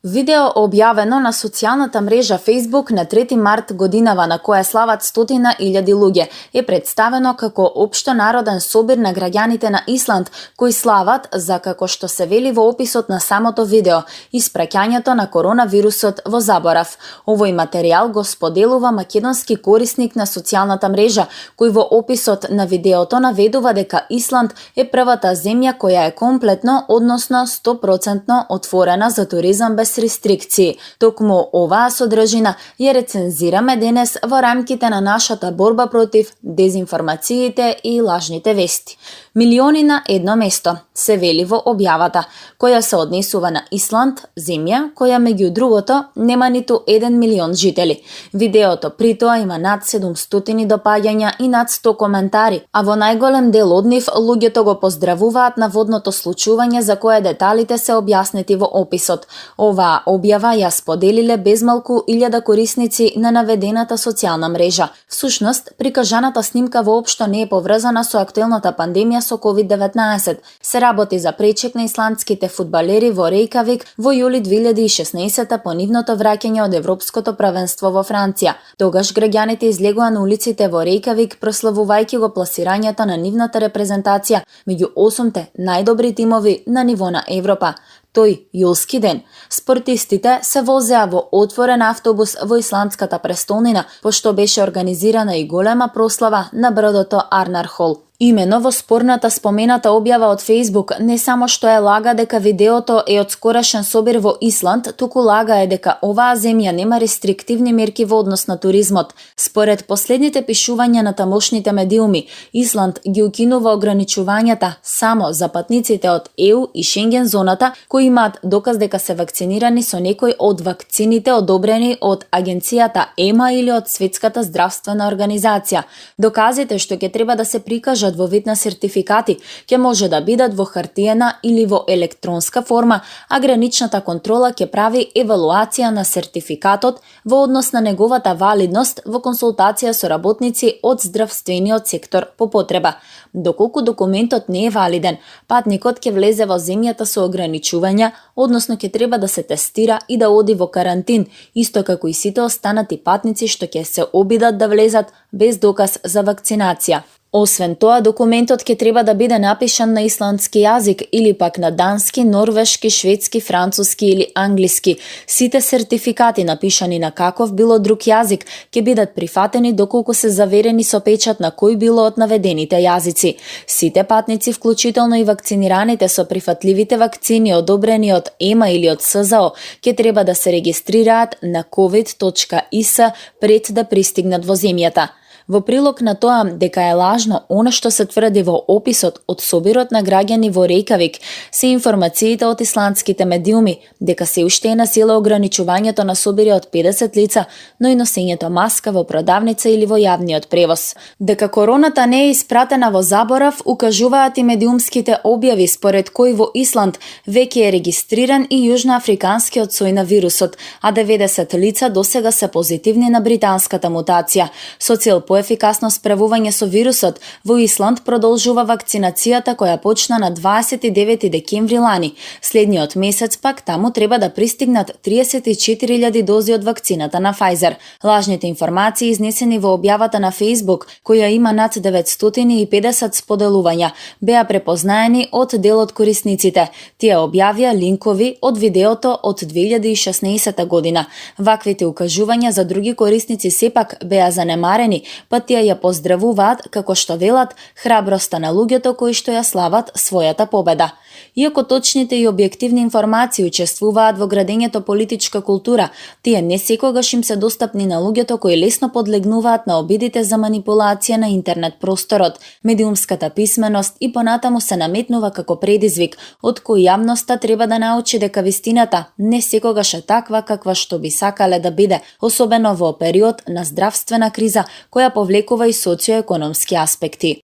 Видео објавено на социјалната мрежа Facebook на 3 март годинава на која слават 100.000 луѓе е представено како општонароден собир на граѓаните на Исланд кои слават за, како што се вели во описот на самото видео, испраќањето на коронавирусот во заборав. Овој материјал го споделува македонски корисник на социјалната мрежа, кој во описот на видеото наведува дека Исланд е првата земја која е комплетно, односно 100% отворена за туризам без рестрикции. Токму оваа содржина ја рецензираме денес во рамките на нашата борба против дезинформациите и лажните вести. Милиони на едно место, се вели во објавата, која се однесува на Исланд, земја која меѓу другото нема ниту 1 милион жители. Видеото притоа има над 700 допаѓања и над 100 коментари, а во најголем дел од нив луѓето го поздравуваат наводното случување за кое деталите се објаснети во описот. Оваа објава ја споделиле безмалку 1000 корисници на наведената социјална мрежа. Всушност, прикажаната снимка воопшто не е поврзана со актуелната пандемија со COVID-19. Се работи за пречек на исландските фудбалери во Рејкавик во јули 2016 по нивното враќање од Европското првенство во Франција. Тогаш граѓаните излегоа на улиците во Рејкавик прославувајќи го пласирањето на нивната репрезентација меѓу 8 најдобри тимови на ниво на Европа. Тој јулски ден, спортистите се возеа во отворен автобус во исландската престолнина, пошто беше организирана и голема прослава на бродото Арнархол. Имено во спорната спомената објава од Facebook не само што е лага дека видеото е од скорашен собир во Исланд, туку лага е дека оваа земја нема рестриктивни мерки во однос на туризмот. Според последните пишувања на тамошните медиуми, Исланд ги укинува ограничувањата само за патниците од ЕУ и Шенген зоната кои имаат доказ дека се вакцинирани со некој од вакцините одобрени од агенцијата ЕМА или од Светската здравствена организација. Доказите што ќе треба да се прикажат во вид на сертификати ќе може да бидат во хартиена или во електронска форма, а граничната контрола ќе прави евалуација на сертификатот во однос на неговата валидност во консултација со работници од здравствениот сектор по потреба. Доколку документот не е валиден, патникот ќе влезе во земјата со ограничувања, односно ќе треба да се тестира и да оди во карантин, исто како и сите останати патници што ќе се обидат да влезат без доказ за вакцинација. Освен тоа, документот ќе треба да биде напишан на исландски јазик или пак на дански, норвешки, шведски, француски или англиски. Сите сертификати напишани на каков било друг јазик ќе бидат прифатени доколку се заверени со печат на кој било од наведените јазици. Сите патници, вклучително и вакцинираните со прифатливите вакцини одобрени од ЕМА или од СЗО, ќе треба да се регистрираат на covid.is пред да пристигнат во земјата. Во прилог на тоа дека е лажно она што се тврди во описот од собирот на граѓани во Рејкавик, се информациите од исландските медиуми дека се уште е на сила ограничувањето на собири од 50 лица, но и носењето маска во продавница или во јавниот превоз. Дека короната не е испратена во заборав, укажуваат и медиумските објави според кои во Исланд веќе е регистриран и јужноафриканскиот сој на вирусот, а 90 лица досега се позитивни на британската мутација. Со цел поефикасно справување со вирусот, во Исланд продолжува вакцинацијата која почна на 29 декември лани. Следниот месец пак таму треба да пристигнат 34.000 дози од вакцината на Pfizer. Лажните информации изнесени во објавата на Facebook, која има над 950 споделувања, беа препознаени од дел од корисниците. Тие објавија линкови од видеото од 2016 година. Ваквите укажувања за други корисници сепак беа занемарени, па тие ја поздравуваат, како што велат, храброста на луѓето кои што ја слават својата победа. Иако точните и објективни информации учествуваат во градењето политичка култура, тие не секогаш им се достапни на луѓето кои лесно подлегнуваат на обидите за манипулација на интернет просторот. Медиумската писменост и понатаму се наметнува како предизвик, од кој јавноста треба да научи дека вистината не секогаш е таква каква што би сакале да биде, особено во период на здравствена криза која повлекува и социоекономски аспекти.